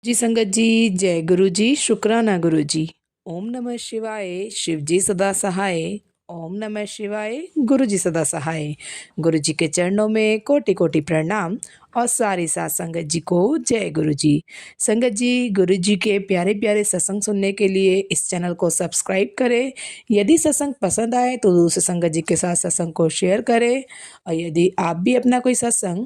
जी संगत जी, जय गुरु जी, शुक्राना गुरु जी। ओम नमः शिवाय, शिव जी सदा सहाय। ओम नमः शिवाय, गुरु जी सदा सहाय। गुरु जी के चरणों में कोटि कोटि प्रणाम और सारी साथ संगत जी को जय गुरु जी। संगत जी, गुरु जी के प्यारे प्यारे सत्संग सुनने के लिए इस चैनल को सब्सक्राइब करें। यदि सत्संग पसंद आए तो दूसरे संगत जी के साथ सत्संग को शेयर करें। और यदि आप भी अपना कोई सत्संग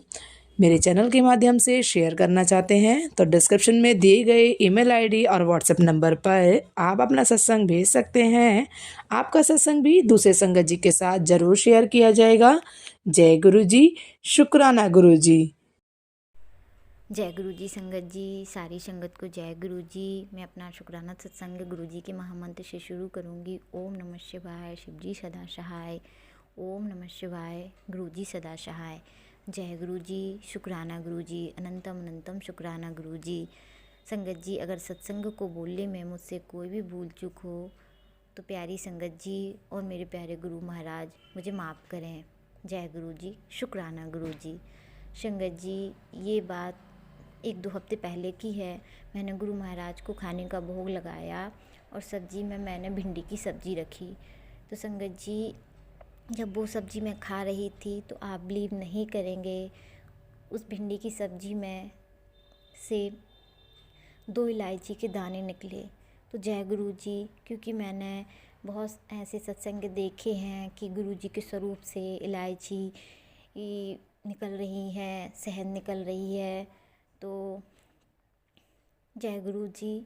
मेरे चैनल के माध्यम से शेयर करना चाहते हैं तो डिस्क्रिप्शन में दिए गए ईमेल आईडी और व्हाट्सएप नंबर पर आप अपना सत्संग भेज सकते हैं। आपका सत्संग भी दूसरे संगत जी के साथ जरूर शेयर किया जाएगा। जय गुरु जी, शुक्राना गुरु जी। जय गुरु जी संगत जी, सारी संगत को जय गुरु जी। मैं अपना शुक्राना सत्संग गुरु जी के महामंत्र से शुरू करूँगी। ओम नमः शिवाय, शिव जी सदा सहाय। ओम नमः शिवाय, गुरु जी सदा सहाय। जय गुरु जी, शुक्राना गुरु जी, अनंतम अनंतम शुक्राना गुरु जी। संगत जी, अगर सत्संग को बोलने में मुझसे कोई भी भूल चूक हो तो प्यारी संगत जी और मेरे प्यारे गुरु महाराज मुझे माफ़ करें। जय गुरु जी, शुक्राना गुरु जी। संगत जी, ये बात 1-2 हफ्ते पहले की है। मैंने गुरु महाराज को खाने का भोग लगाया और सब्जी में मैंने भिंडी की सब्ज़ी रखी। तो संगत जी, जब वो सब्ज़ी मैं खा रही थी तो आप बिलीव नहीं करेंगे, उस भिंडी की सब्ज़ी में से 2 इलायची के दाने निकले। तो जय गुरु जी, क्योंकि मैंने बहुत ऐसे सत्संग देखे हैं कि गुरु जी के स्वरूप से इलायची निकल रही है, शहद निकल रही है। तो जय गुरु जी,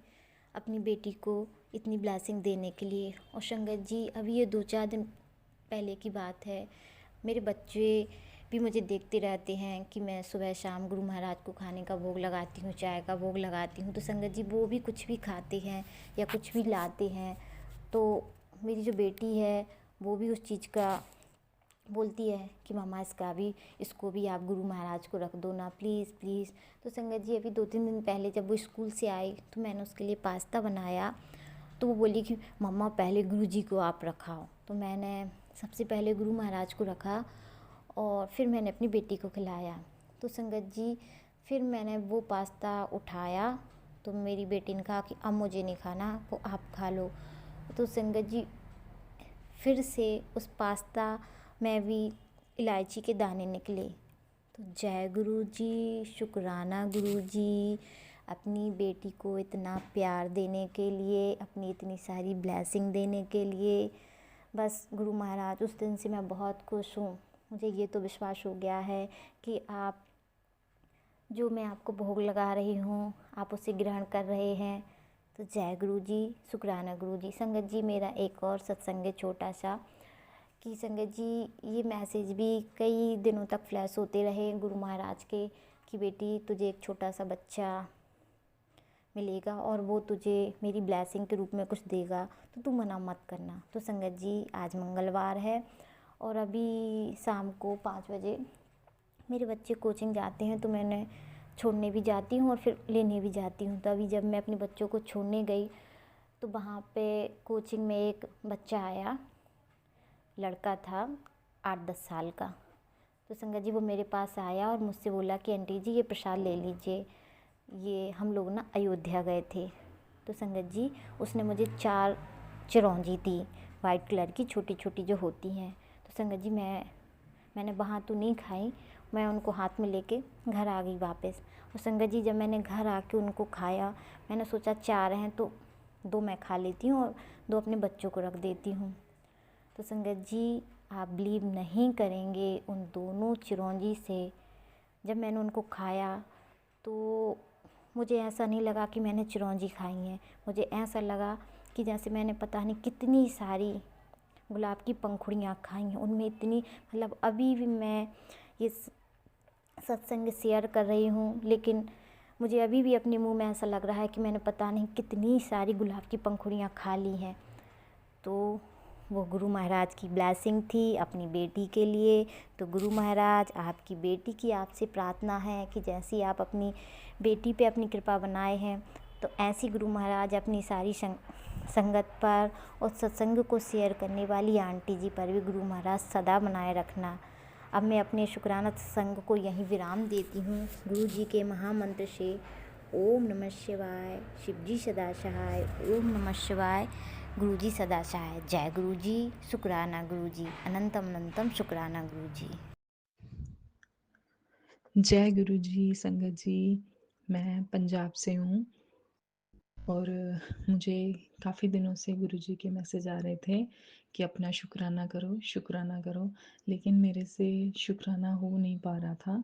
अपनी बेटी को इतनी ब्लेसिंग देने के लिए। और संगत जी, अभी ये 2-4 दिन पहले की बात है, मेरे बच्चे भी मुझे देखते रहते हैं कि मैं सुबह शाम गुरु महाराज को खाने का भोग लगाती हूँ, चाय का भोग लगाती हूँ। तो संगत जी, वो भी कुछ भी खाते हैं या कुछ भी लाते हैं तो मेरी जो बेटी है वो भी उस चीज़ का बोलती है कि मम्मा इसको भी आप गुरु महाराज को रख दो ना, प्लीज़ प्लीज़। तो संगत जी, अभी 2-3 दिन पहले जब वो स्कूल से आई तो मैंने उसके लिए पास्ता बनाया। तो वो बोली कि मम्मा पहले गुरु जी को आप रखाओ। तो मैंने सबसे पहले गुरु महाराज को रखा और फिर मैंने अपनी बेटी को खिलाया। तो संगत जी, फिर मैंने वो पास्ता उठाया तो मेरी बेटी ने कहा कि अब मुझे नहीं खाना, वो आप खा लो। तो संगत जी, फिर से उस पास्ता में भी इलायची के दाने निकले। तो जय गुरु जी, शुक्राना गुरु जी, अपनी बेटी को इतना प्यार देने के लिए, अपनी इतनी सारी ब्लेसिंग देने के लिए। बस गुरु महाराज, उस दिन से मैं बहुत खुश हूँ। मुझे ये तो विश्वास हो गया है कि आप जो मैं आपको भोग लगा रही हूँ आप उसे ग्रहण कर रहे हैं। तो जय गुरु जी, शुक्राना गुरु जी। संगत जी, मेरा एक और सत्संग है छोटा सा कि संगत जी, ये मैसेज भी कई दिनों तक फ्लैश होते रहे गुरु महाराज के कि बेटी, तुझे एक छोटा सा बच्चा मिलेगा और वो तुझे मेरी ब्लेसिंग के रूप में कुछ देगा, तो तू मना मत करना। तो संगत जी, आज मंगलवार है और अभी शाम को 5 बजे मेरे बच्चे कोचिंग जाते हैं तो मैंने छोड़ने भी जाती हूँ और फिर लेने भी जाती हूँ। तो अभी जब मैं अपने बच्चों को छोड़ने गई तो वहाँ पे कोचिंग में एक बच्चा आया, लड़का था 8-10 साल का। तो संगत जी, वो मेरे पास आया और मुझसे बोला कि आंटी जी, ये प्रसाद ले लीजिए, ये हम लोग ना अयोध्या गए थे। तो संगत जी, उसने मुझे 4 चिरौंजी दी, वाइट कलर की छोटी छोटी जो होती हैं। तो संगत जी, मैंने वहाँ तो नहीं खाई, मैं उनको हाथ में लेके घर आ गई वापस। और संगत जी, जब मैंने घर आके उनको खाया, मैंने सोचा 4 हैं तो 2 मैं खा लेती हूँ और 2 अपने बच्चों को रख देती हूँ। तो संगत जी, आप बिलीव नहीं करेंगे, उन दोनों चिरौंजी से जब मैंने उनको खाया तो मुझे ऐसा नहीं लगा कि मैंने चिरौंजी खाई हैं। मुझे ऐसा लगा कि जैसे मैंने पता नहीं कितनी सारी गुलाब की पंखुड़ियाँ खाई हैं। उनमें इतनी, मतलब अभी भी मैं ये सत्संग शेयर कर रही हूँ लेकिन मुझे अभी भी अपने मुंह में ऐसा लग रहा है कि मैंने पता नहीं कितनी सारी गुलाब की पंखुड़ियाँ खा ली हैं। तो वो गुरु महाराज की ब्लेसिंग थी अपनी बेटी के लिए। तो गुरु महाराज, आपकी बेटी की आपसे प्रार्थना है कि जैसी आप अपनी बेटी पे अपनी कृपा बनाए हैं तो ऐसी गुरु महाराज अपनी सारी संगत पर और सत्संग को शेयर करने वाली आंटी जी पर भी गुरु महाराज सदा बनाए रखना। अब मैं अपने शुक्राना सत्संग को यहीं विराम देती हूँ गुरु जी के महामंत्र से। ओम नमः शिवाय, शिवजी सदा सहाय। ओम नमः शिवाय, गुरुजी सदा सहाय। जय गुरुजी, शुक्राना गुरुजी, अनंतम अनंतम शुक्राना गुरुजी। जय गुरु जी। संगत जी, मैं पंजाब से हूँ और मुझे काफ़ी दिनों से गुरु जी के मैसेज आ रहे थे कि अपना शुक्राना करो, शुक्राना करो, लेकिन मेरे से शुक्राना हो नहीं पा रहा था।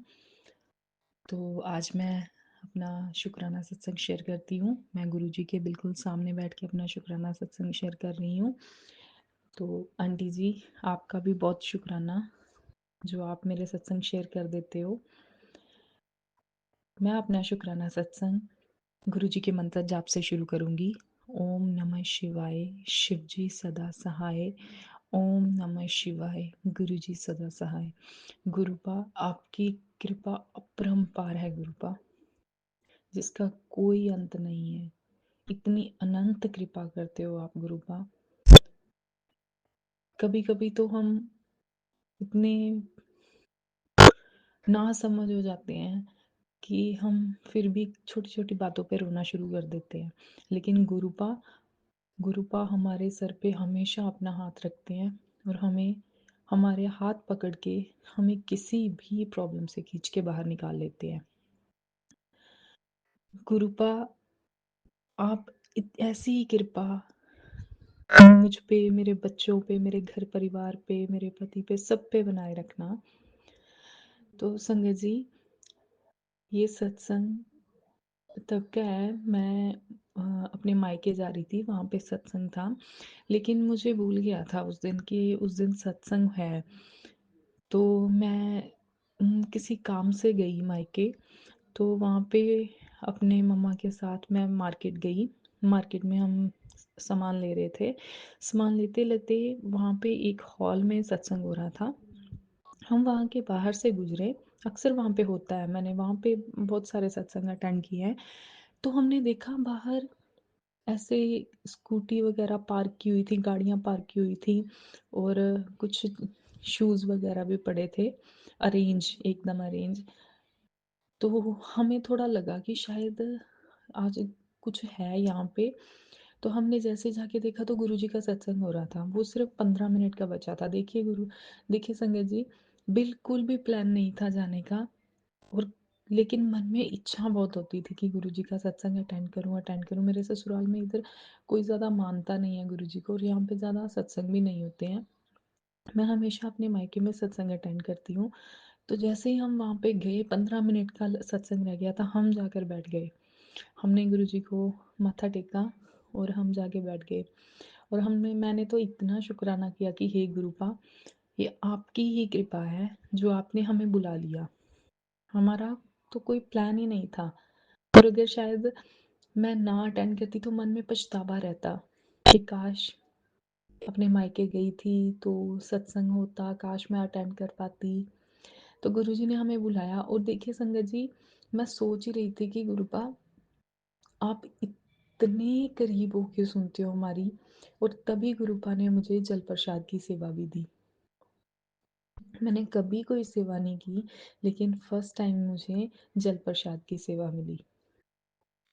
तो आज मैं अपना शुक्राना सत्संग शेयर करती हूँ। मैं गुरु जी के बिल्कुल सामने बैठ के अपना शुक्राना सत्संग शेयर कर रही हूँ। तो आंटी जी, आपका भी बहुत शुक्राना जो आप मेरे सत्संग शेयर कर देते हो। मैं अपना शुक्राना सत्संग गुरु जी के मंत्र जाप से शुरू करूंगी। ओम नमः शिवाय, शिवजी सदा सहाय। ओम नमः शिवाय, गुरु जी सदा सहाय। गुरुपा, आपकी कृपा अपरंपार है गुरुपा, जिसका कोई अंत नहीं है। इतनी अनंत कृपा करते हो आप गुरुपा। कभी कभी तो हम इतने ना समझ हो जाते हैं कि हम फिर भी छोटी छोटी बातों पे रोना शुरू कर देते हैं, लेकिन गुरुपा हमारे सर पे हमेशा अपना हाथ रखते हैं और हमें हमारे हाथ पकड़ के हमें किसी भी प्रॉब्लम से खींच के बाहर निकाल लेते हैं। गुरुपा, आप ऐसी ही कृपा मुझ पे, मेरे बच्चों पे, मेरे घर परिवार पे, मेरे पति पे, सब पे बनाए रखना। तो संगत जी, ये सत्संग तब का है, मैं अपने मायके जा रही थी, वहाँ पे सत्संग था, लेकिन मुझे भूल गया था उस दिन कि उस दिन सत्संग है। तो मैं किसी काम से गई मायके, तो वहाँ पे अपने मम्मा के साथ मैं मार्केट गई। मार्केट में हम सामान ले रहे थे। सामान लेते लेते वहाँ पे एक हॉल में सत्संग हो रहा था। हम वहाँ के बाहर से गुजरे। अक्सर वहाँ पे होता है, मैंने वहाँ पे बहुत सारे सत्संग अटेंड किए हैं। तो हमने देखा बाहर ऐसे स्कूटी वगैरह पार्क की हुई थी, गाड़ियाँ पार्क की हुई थी, और कुछ शूज़ वगैरह भी पड़े थे, अरेंज, एकदम अरेंज। तो हमें थोड़ा लगा कि शायद आज कुछ है यहाँ पे। तो हमने जैसे जाके देखा तो गुरुजी का सत्संग हो रहा था। वो सिर्फ 15 मिनट का बचा था। देखिए संगत जी, बिल्कुल भी प्लान नहीं था जाने का, और लेकिन मन में इच्छा बहुत होती थी कि गुरुजी का सत्संग अटेंड करूं। मेरे ससुराल में इधर कोई ज़्यादा मानता नहीं है गुरुजी को, और यहाँ पे ज़्यादा सत्संग भी नहीं होते हैं। मैं हमेशा अपने मायके में सत्संग अटेंड करती हूँ। तो जैसे ही हम वहाँ पे गए, 15 मिनट का सत्संग रह गया था, हम जाकर बैठ गए। हमने गुरुजी को माथा टेका और हम जाके बैठ गए। और हमने मैंने तो इतना शुक्राना किया कि हे गुरुपा, ये आपकी ही कृपा है जो आपने हमें बुला लिया। हमारा तो कोई प्लान ही नहीं था, और अगर शायद मैं ना अटेंड करती तो मन में पछतावा रहता कि काश अपने मायके गई थी तो सत्संग होता, काश मैं अटेंड कर पाती। तो गुरुजी ने हमें बुलाया। और देखिए संगत जी, मैं सोच ही रही थी कि गुरुपा, आप इतने करीब होके सुनते हो हमारी, और तभी गुरुपा ने मुझे जल प्रसाद की सेवा भी दी। मैंने कभी कोई सेवा नहीं की, लेकिन फर्स्ट टाइम मुझे जल प्रसाद की सेवा मिली।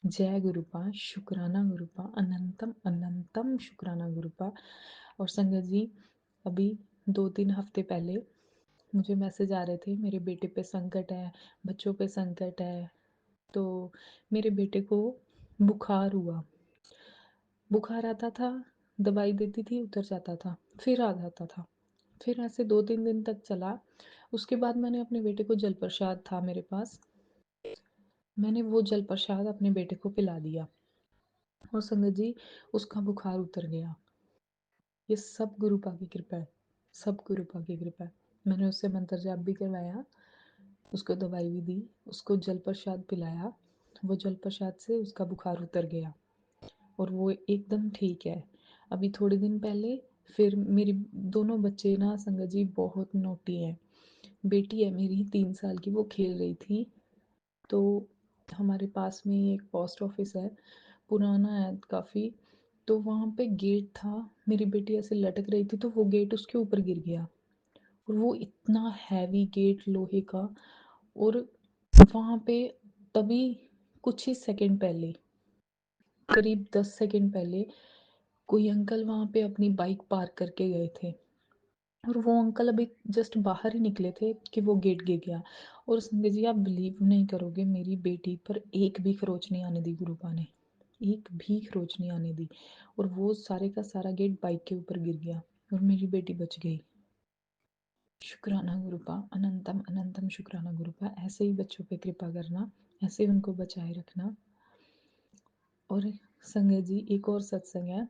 जय गुरुपा, शुक्राना गुरुपा, अनंतम अनंतम शुक्राना गुरुपा। और संगत जी, अभी 2-3 हफ्ते पहले मुझे मैसेज आ रहे थे, मेरे बेटे पे संकट है, बच्चों पे संकट है। तो मेरे बेटे को बुखार हुआ। बुखार आता था, दवाई देती थी, उतर जाता था, फिर आ जाता था, फिर ऐसे 2-3 दिन तक चला। उसके बाद मैंने अपने बेटे को, जल प्रसाद था मेरे पास, मैंने वो जल प्रसाद अपने बेटे को पिला दिया, और संगत जी, उसका बुखार उतर गया। ये सब गुरुपा की कृपा है, सब गुरुपा की कृपा है। मैंने उससे मंत्र जाप भी करवाया, उसको दवाई भी दी, उसको जल प्रसाद पिलाया। वो जल प्रसाद से उसका बुखार उतर गया और वो एकदम ठीक है। अभी थोड़े दिन पहले फिर मेरी दोनों बच्चे ना संगत जी बहुत नोटी हैं। बेटी है मेरी 3 साल की, वो खेल रही थी, तो हमारे पास में ही एक पोस्ट ऑफिस है, पुराना है काफ़ी। तो वहाँ पे गेट था, मेरी बेटी ऐसे लटक रही थी तो वो गेट उसके ऊपर गिर गया, और वो इतना हैवी गेट लोहे का। और वहाँ पे तभी कुछ ही सेकंड पहले, करीब 10 सेकंड पहले कोई अंकल वहाँ पे अपनी बाइक पार्क करके गए थे और वो अंकल अभी जस्ट बाहर ही निकले थे कि वो गेट गिर गया। और संजय जी, आप बिलीव नहीं करोगे, मेरी बेटी पर एक भी खरोच नहीं आने दी गुरुपा ने, एक भी खरोच नहीं आने दी। और वो सारे का सारा गेट बाइक के ऊपर गिर गया और मेरी बेटी बच गई। शुक्राना गुरुपा, अनंतम अनंतम शुक्राना गुरुपा। ऐसे ही बच्चों पे कृपा करना, ऐसे ही उनको बचाए रखना। और संगत जी, एक और सत्संग है।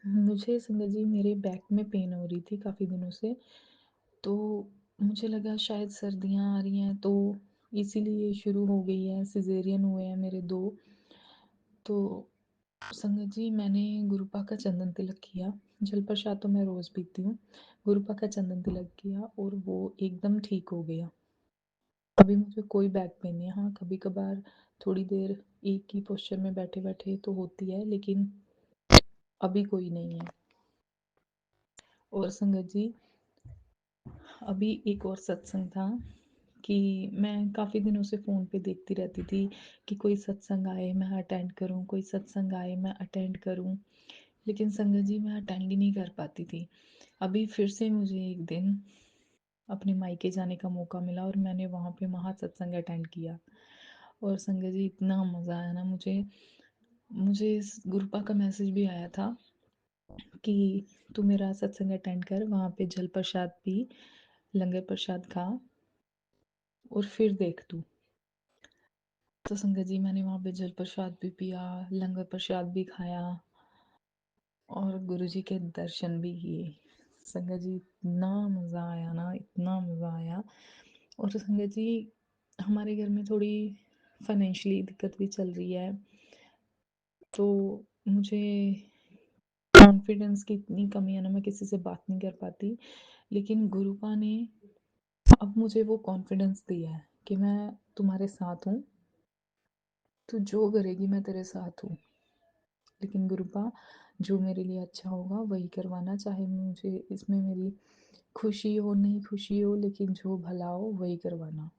मुझे संगत जी मेरे बैक में पेन हो रही थी काफ़ी दिनों से, तो मुझे लगा शायद सर्दियाँ आ रही हैं तो इसीलिए शुरू हो गई है। सिजेरियन हुए हैं मेरे 2। तो संगत जी, मैंने गुरुपा का चंदन तिलक किया। जल प्रसाद तो मैं रोज़ पीती हूँ। गुरुपा का चंदन तिलक किया और वो एकदम ठीक हो गया। अभी मुझे कोई बैक पेन नहीं है। हाँ, कभी कभार थोड़ी देर एक ही पोस्चर में बैठे बैठे तो होती है, लेकिन अभी कोई नहीं है। और संगत जी, अभी एक और सत्संग था कि मैं काफ़ी दिनों से फ़ोन पे देखती रहती थी कि कोई सत्संग आए मैं अटेंड करूं, कोई सत्संग आए मैं अटेंड करूं, लेकिन संगत जी मैं अटेंड ही नहीं कर पाती थी। अभी फिर से मुझे एक दिन अपने मायके जाने का मौका मिला और मैंने वहाँ पे महा सत्संग अटेंड किया। और संगत जी, इतना मज़ा आया ना मुझे। मुझे इस गुरुपा का मैसेज भी आया था कि तू मेरा सत्संग अटेंड कर, वहाँ पे जल प्रसाद पी, लंगर प्रसाद खा और फिर देख तू। तो संगत जी, मैंने वहाँ पे जल प्रसाद भी पिया, लंगर प्रसाद भी खाया और गुरुजी के दर्शन भी किए। संगत जी, इतना मज़ा आया ना, इतना मज़ा आया। और संगत जी, हमारे घर में थोड़ी फाइनेंशियली दिक्कत भी चल रही है, तो मुझे कॉन्फिडेंस की इतनी कमी है ना, मैं किसी से बात नहीं कर पाती। लेकिन गुरुपा ने अब मुझे वो कॉन्फिडेंस दिया है कि मैं तुम्हारे साथ हूँ, तू जो करेगी मैं तेरे साथ हूँ। लेकिन गुरुपा, जो मेरे लिए अच्छा होगा वही करवाना, चाहे मुझे इसमें मेरी खुशी हो नहीं खुशी हो, लेकिन जो भला हो वही करवाना।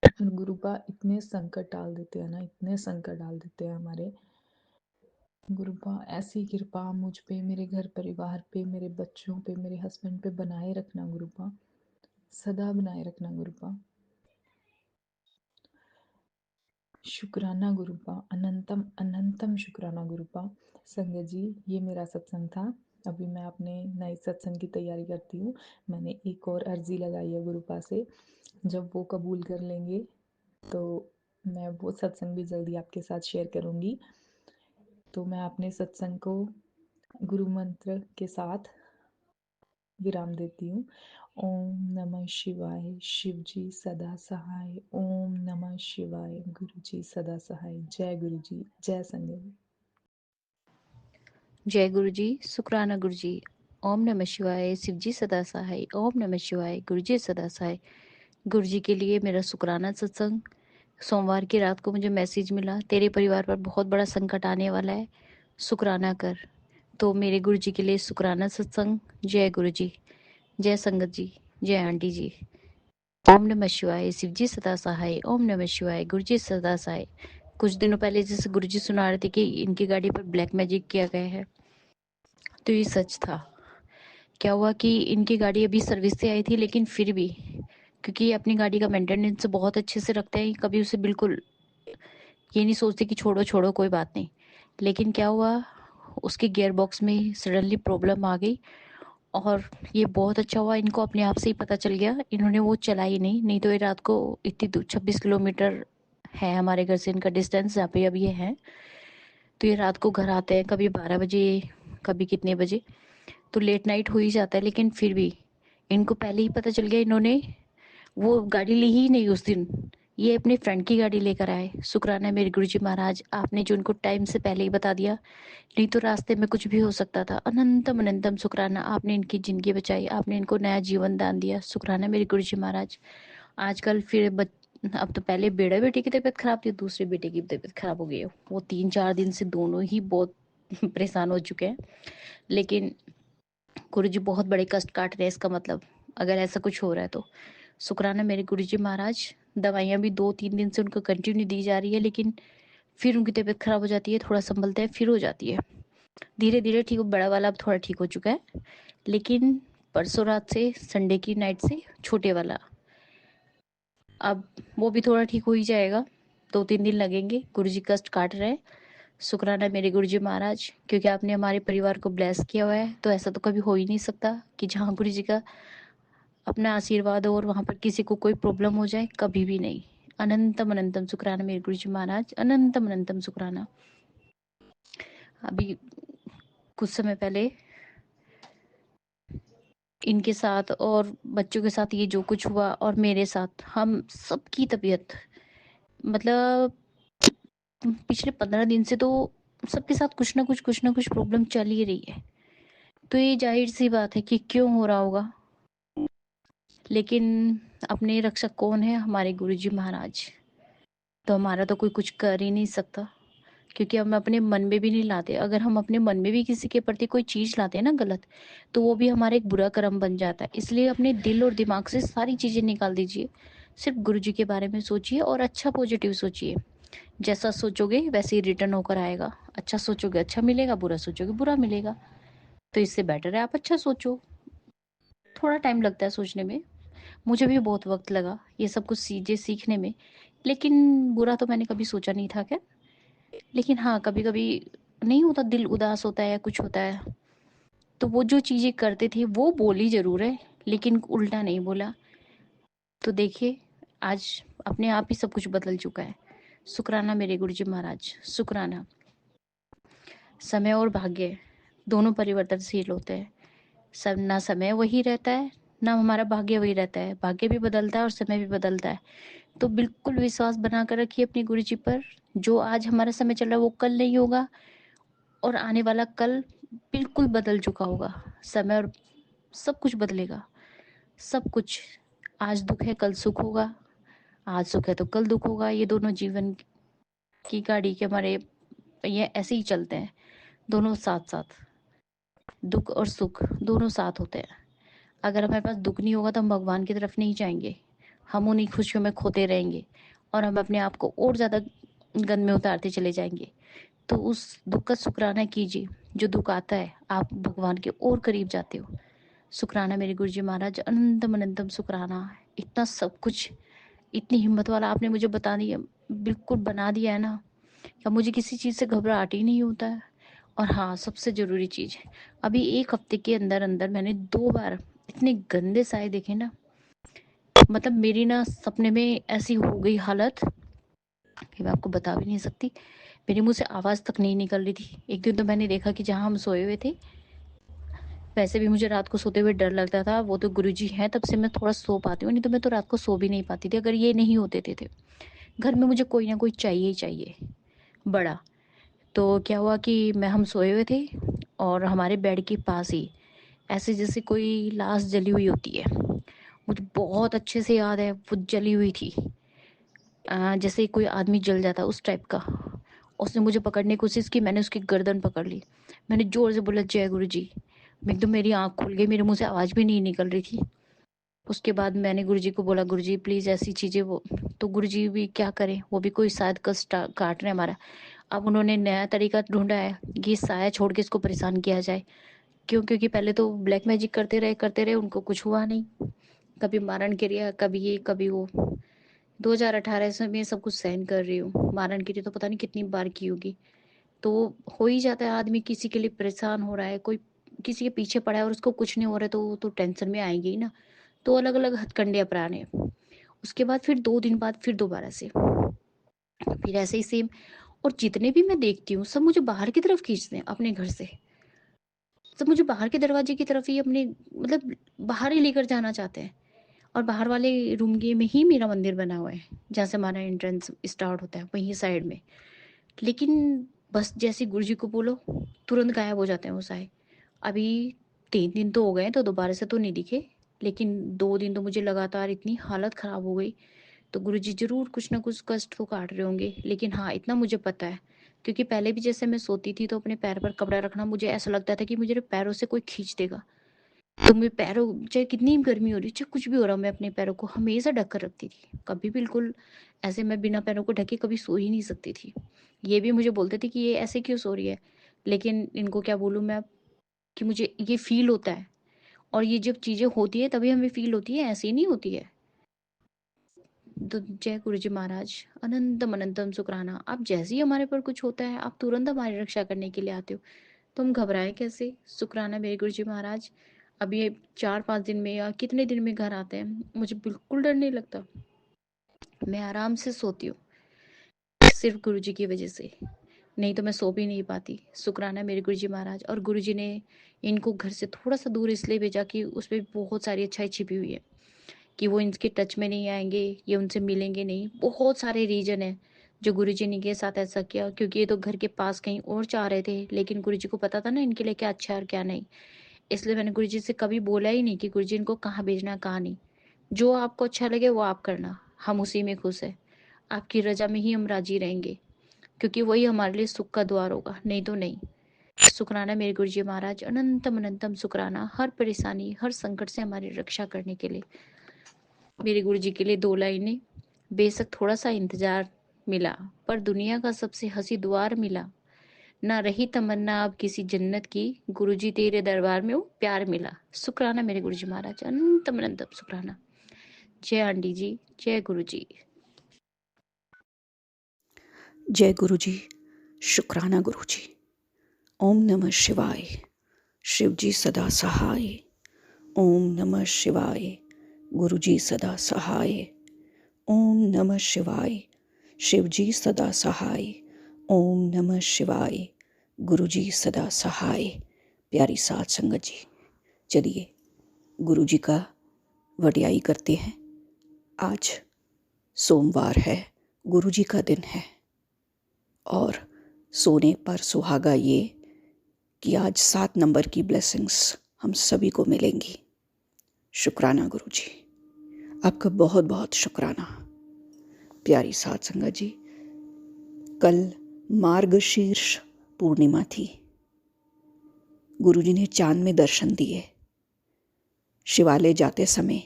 और गुरुपा इतने संकट डाल देते हैं ना, इतने संकट डाल देते हैं हमारे। गुरुपा ऐसी कृपा मुझ पे, मेरे घर परिवार पे, मेरे बच्चों पे, मेरे हस्बैंड पे बनाए रखना गुरुपा, सदा बनाए रखना गुरुपा। शुक्राना गुरुपा, अनंतम अनंतम शुक्राना गुरुपा। संगत जी, ये मेरा सत्संग था। अभी मैं अपने नए सत्संग की तैयारी करती हूँ। मैंने एक और अर्जी लगाई है गुरुपा से, जब वो कबूल कर लेंगे तो मैं वो सत्संग भी जल्दी आपके साथ शेयर करूँगी। तो मैं अपने सत्संग को गुरु मंत्र के साथ विराम देती हूँ। ओम नमः शिवाय, शिव जी सदा सहाय। ओम नमः शिवाय, गुरु जी सदा सहाय। जय गुरु जी, जय संगत जी। जय गुरु जी, शुक्राना गुरु जी। ओम नमः शिवाय, शिव जी सदा सहाय। ओम नमः शिवाय, गुरु जी सदा सहाय। गुरु जी के लिए मेरा शुक्राना सत्संग। सोमवार की रात को मुझे मैसेज मिला, तेरे परिवार पर बहुत बड़ा संकट आने वाला है, शुक्राना कर। तो मेरे गुरु जी के लिए शुक्राना सत्संग। जय गुरु जी, जय संगत जी, जय आंटी जी। ओम नमः शिवाय, शिव जी सदा सहाय। ओम नमः शिवाय, गुरु जी सदा सहाय। कुछ दिनों पहले जैसे गुरु जी सुना रहे थे कि इनकी गाड़ी पर ब्लैक मैजिक किया गया है, तो ये सच था। क्या हुआ कि इनकी गाड़ी अभी सर्विस से आई थी, लेकिन फिर भी क्योंकि ये अपनी गाड़ी का मेंटेनेंस बहुत अच्छे से रखते हैं, कभी उसे बिल्कुल ये नहीं सोचते कि छोड़ो छोड़ो कोई बात नहीं। लेकिन क्या हुआ, उसके गियर बॉक्स में सडनली प्रॉब्लम आ गई और ये बहुत अच्छा हुआ, इनको अपने आप से ही पता चल गया, इन्होंने वो चलाई नहीं तो ये रात को इतनी 26 किलोमीटर है हमारे घर से इनका डिस्टेंस जहाँ पे अब ये है, तो ये रात को घर आते हैं कभी 12 बजे, कभी कितने बजे, तो लेट नाइट हो ही जाता है। लेकिन फिर भी इनको पहले ही पता चल गया, इन्होंने वो गाड़ी ली ही नहीं उस दिन, ये अपने फ्रेंड की गाड़ी लेकर आए। शुक्राना है मेरे गुरुजी महाराज, आपने जो उनको टाइम से पहले ही बता दिया, नहीं तो रास्ते में कुछ भी हो सकता था। अनंतम अनंतम शुक्राना, आपने इनकी जिंदगी बचाई, आपने इनको नया जीवन दान दिया। शुक्राना मेरे गुरुजी महाराज। आजकल फिर अब तो पहले बेड़ा बेटी की तबीयत खराब थी, दूसरे बेटे की तबीयत खराब हो गई है, वो 3-4 दिन से दोनों ही बहुत परेशान हो चुके हैं। लेकिन गुरु जी बहुत बड़े कष्ट काट रहे हैं, इसका मतलब अगर ऐसा कुछ हो रहा है तो शुक्राना मेरे गुरुजी महाराज। दवाइयाँ भी 2-3 दिन से उनको कंटिन्यू दी जा रही है, लेकिन फिर उनकी तबीयत खराब हो जाती है, थोड़ा संभलते हैं, फिर हो जाती है। धीरे-धीरे ठीक हो, बड़ा वाला अब थोड़ा ठीक हो चुका है, लेकिन परसों रात से, संडे की नाइट से छोटे वाला, अब वो भी थोड़ा ठीक हो ही जाएगा। 2-3 दिन लगेंगे। गुरुजी कष्ट काट रहे हैं। शुक्राना मेरे गुरुजी महाराज, क्योंकि आपने हमारे परिवार को ब्लेस किया हुआ है, तो ऐसा तो कभी हो ही नहीं सकता कि जहाँ गुरुजी का अपना आशीर्वाद हो और वहाँ पर किसी को कोई प्रॉब्लम हो जाए, कभी भी नहीं। अनंतम अनंतम शुक्राना मेरे गुरुजी महाराज, अनंतम अनंतम शुक्राना। अभी कुछ समय पहले इनके साथ और बच्चों के साथ ये जो कुछ हुआ, और मेरे साथ, हम सबकी तबीयत, मतलब पिछले 15 दिन से तो सबके साथ कुछ ना कुछ प्रॉब्लम चल ही रही है। तो ये जाहिर सी बात है कि क्यों हो रहा होगा, लेकिन अपने रक्षक कौन है? हमारे गुरुजी महाराज। तो हमारा तो कोई कुछ कर ही नहीं सकता, क्योंकि हम अपने मन में भी नहीं लाते। अगर हम अपने मन में भी किसी के प्रति कोई चीज़ लाते हैं ना गलत, तो वो भी हमारा एक बुरा कर्म बन जाता है। इसलिए अपने दिल और दिमाग से सारी चीज़ें निकाल दीजिए। सिर्फ गुरुजी के बारे में सोचिए और अच्छा पॉजिटिव सोचिए। जैसा सोचोगे वैसे ही रिटर्न होकर आएगा। अच्छा सोचोगे अच्छा मिलेगा, बुरा सोचोगे बुरा मिलेगा। तो इससे बेटर है आप अच्छा सोचो। थोड़ा टाइम लगता है सोचने में, मुझे भी बहुत वक्त लगा ये सब कुछ चीज़ें सीखने में, लेकिन बुरा तो मैंने कभी सोचा नहीं था। क्या, लेकिन हाँ, कभी कभी नहीं होता, दिल उदास होता है या कुछ होता है, तो वो जो चीज़ें करते थे वो बोली जरूर है, लेकिन उल्टा नहीं बोला। तो देखिए, आज अपने आप ही सब कुछ बदल चुका है। शुक्राना मेरे गुरुजी महाराज, शुक्राना। समय और भाग्य दोनों परिवर्तनशील होते हैं। सब, ना समय वही रहता है, ना हमारा भाग्य वही रहता है। भाग्य भी बदलता है और समय भी बदलता है। तो बिल्कुल विश्वास बना कर रखिए अपने गुरुजी पर। जो आज हमारा समय चल रहा है वो कल नहीं होगा, और आने वाला कल बिल्कुल बदल चुका होगा। समय और सब कुछ बदलेगा, सब कुछ। आज दुख है कल सुख होगा, आज सुख है तो कल दुख होगा। ये दोनों जीवन की गाड़ी के हमारे ये ऐसे ही चलते हैं, दोनों साथ साथ। दुख और सुख दोनों साथ होते हैं। अगर हमारे पास दुख नहीं होगा तो हम भगवान की तरफ नहीं जाएंगे, हम उन्हीं खुशियों में खोते रहेंगे, और हम अपने आप को और ज़्यादा गंद में उतारते चले जाएंगे। तो उस दुख का शुक्राना कीजिए। जो दुख आता है आप भगवान के और करीब जाते हो। शुक्राना मेरे गुरुजी महाराज, अनंतम अनंतम शुक्राना। इतना सब कुछ, इतनी हिम्मत वाला आपने मुझे बता दिया, बिल्कुल बना दिया है ना, अब मुझे किसी चीज़ से घबराहट ही नहीं होता है। और हाँ, सबसे ज़रूरी चीज़, अभी 1 हफ्ते के अंदर अंदर मैंने 2 बार इतने गंदे साए देखे ना, मतलब मेरी ना सपने में ऐसी हो गई हालत कि मैं आपको बता भी नहीं सकती। मेरे मुंह से आवाज़ तक नहीं निकल रही थी। एक दिन तो मैंने देखा कि जहाँ हम सोए हुए थे, वैसे भी मुझे रात को सोते हुए डर लगता था। वो तो गुरुजी हैं, तब से मैं थोड़ा सो पाती हूँ, नहीं तो मैं तो रात को सो भी नहीं पाती थी अगर ये नहीं होते थे। घर में मुझे कोई ना कोई चाहिए ही चाहिए, बड़ा। तो क्या हुआ कि हम सोए हुए थे, और हमारे बेड के पास ही ऐसे जैसे कोई लाश जली हुई होती है, मुझे बहुत अच्छे से याद है, वो जली हुई थी। जैसे कोई आदमी जल जाता है उस टाइप का। उसने मुझे पकड़ने की कोशिश की, मैंने उसकी गर्दन पकड़ ली। मैंने जोर से बोला जय गुरु जी। एकदम मेरी आँख खुल गई, मेरे मुंह से आवाज़ भी नहीं निकल रही थी। उसके बाद मैंने गुरुजी को बोला, गुरुजी प्लीज़ ऐसी चीज़ें वो, तो गुरुजी भी क्या करें, वो भी कोई शायद कष्ट काट रहे हैं हमारा। अब उन्होंने नया तरीका ढूंढा है कि साया छोड़ के इसको परेशान किया जाए। क्यों? क्योंकि पहले तो ब्लैक मैजिक करते रहे, उनको कुछ हुआ नहीं। कभी मारण क्रिया, कभी ये कभी वो। 2018 से मैं सब कुछ सहन कर रही हूँ। मारण क्रिया तो पता नहीं कितनी बार की होगी। तो हो ही जाता है, आदमी किसी के लिए परेशान हो रहा है, कोई किसी के पीछे पड़ा है और उसको कुछ नहीं हो रहा है, तो वो तो टेंशन में आएगी ही ना। तो अलग अलग हथकंडे अपनाने। उसके बाद फिर 2 दिन बाद फिर दोबारा से फिर ऐसे ही सेम। और जितने भी मैं देखती हूँ सब मुझे बाहर की तरफ खींचते हैं अपने घर से। सब मुझे बाहर के दरवाजे की तरफ ही अपने, मतलब बाहर ही लेकर जाना चाहते हैं। और बाहर वाले रूम के में ही मेरा मंदिर बना हुआ है, जहाँ से हमारा एंट्रेंस स्टार्ट होता है, वहीं साइड में। लेकिन बस जैसे गुरुजी को बोलो, तुरंत गायब हो जाते हैं वो साए। अभी 3 दिन तो हो गए, तो दोबारा से तो नहीं दिखे, लेकिन 2 दिन तो मुझे लगातार इतनी हालत खराब हो गई। तो गुरुजी जरूर कुछ ना कुछ कष्ट तो काट रहे होंगे, लेकिन हाँ, इतना मुझे पता है, क्योंकि पहले भी जैसे मैं सोती थी तो अपने पैर पर कपड़ा रखना, मुझे ऐसा लगता था कि मुझे पैरों से कोई खींच देगा। तो मैं पैरों, चाहे कितनी भी गर्मी हो रही, चाहे कुछ भी हो रहा, मैं अपने पैरों को हमेशा ढक कर रखती थी। कभी बिल्कुल ऐसे मैं बिना पैरों को ढके कभी सो ही नहीं सकती थी। ये भी मुझे बोलते थे कि ये ऐसे क्यों सो रही है, लेकिन इनको क्या बोलूँ मैं अब, कि मुझे ये फ़ील होता है, और ये जब चीज़ें होती है तभी हमें फ़ील होती है, ऐसे ही नहीं होती है। तो जय गुरु जी महाराज, अनंतम अनंतम शुक्राना। आप जैसे ही हमारे पर कुछ होता है, आप तुरंत हमारी रक्षा करने के लिए आते हो, तो हम घबराएं कैसे। शुक्राना मेरे गुरु जी महाराज। अब ये 4-5 दिन में या कितने दिन में घर आते हैं, मुझे बिल्कुल डर नहीं लगता। मैं आराम से सोती हूँ, सिर्फ गुरु जी की वजह से, नहीं तो मैं सो भी नहीं पाती। शुक्राना मेरे गुरु जी महाराज। और गुरु जी ने इनको घर से थोड़ा सा दूर इसलिए भेजा कि उसमें बहुत सारी अच्छाई छिपी हुई है, कि वो इनके टच में नहीं आएंगे, ये उनसे मिलेंगे नहीं। बहुत सारे रीजन है जो गुरुजी ने के साथ ऐसा किया, क्योंकि ये तो घर के पास कहीं और चाह रहे थे, लेकिन गुरुजी को पता था ना इनके लिए क्या अच्छा है और क्या नहीं। इसलिए मैंने गुरुजी से कभी बोला ही नहीं कि गुरुजी इनको कहाँ भेजना है कहाँ नहीं। जो आपको अच्छा लगे वो आप करना, हम उसी में खुश है। आपकी रजा में ही हम राजी रहेंगे, क्योंकि वही हमारे लिए सुख का द्वार होगा, नहीं तो नहीं। शुक्राना मेरे गुरुजी महाराज, अनंतम अनंतम शुक्राना, हर परेशानी हर संकट से हमारी रक्षा करने के लिए। मेरे गुरुजी के लिए 2 लाइनें। बेशक थोड़ा सा इंतजार मिला, पर दुनिया का सबसे हंसी द्वार मिला। ना रही तमन्ना अब किसी जन्नत की, गुरुजी तेरे दरबार में वो प्यार मिला। शुक्राना मेरे गुरुजी महाराज, अनंतम अनंतम शुक्राना। जय आंटी जी, जय गुरुजी। जय गुरु जी, शुक्राना गुरु जी। ओम नमः शिवाय, शिव जी सदा सहाय। ओम नमः शिवाय, गुरु जी सदा सहाय। ओम नमः शिवाय, शिव जी सदा सहाय। ओम नमः शिवाय, गुरु जी सदा सहाय। प्यारी साध संगत जी, चलिए गुरु जी का वड्याई करते हैं। आज सोमवार है, गुरु जी का दिन है, और सोने पर सुहागा ये कि आज 7 नंबर की ब्लेसिंग्स हम सभी को मिलेंगी। शुक्राना गुरु जी, आपका बहुत बहुत शुक्राना। प्यारी साध संगत जी, कल मार्गशीर्ष पूर्णिमा थी। गुरु जी ने चांद में दर्शन दिए। शिवालय जाते समय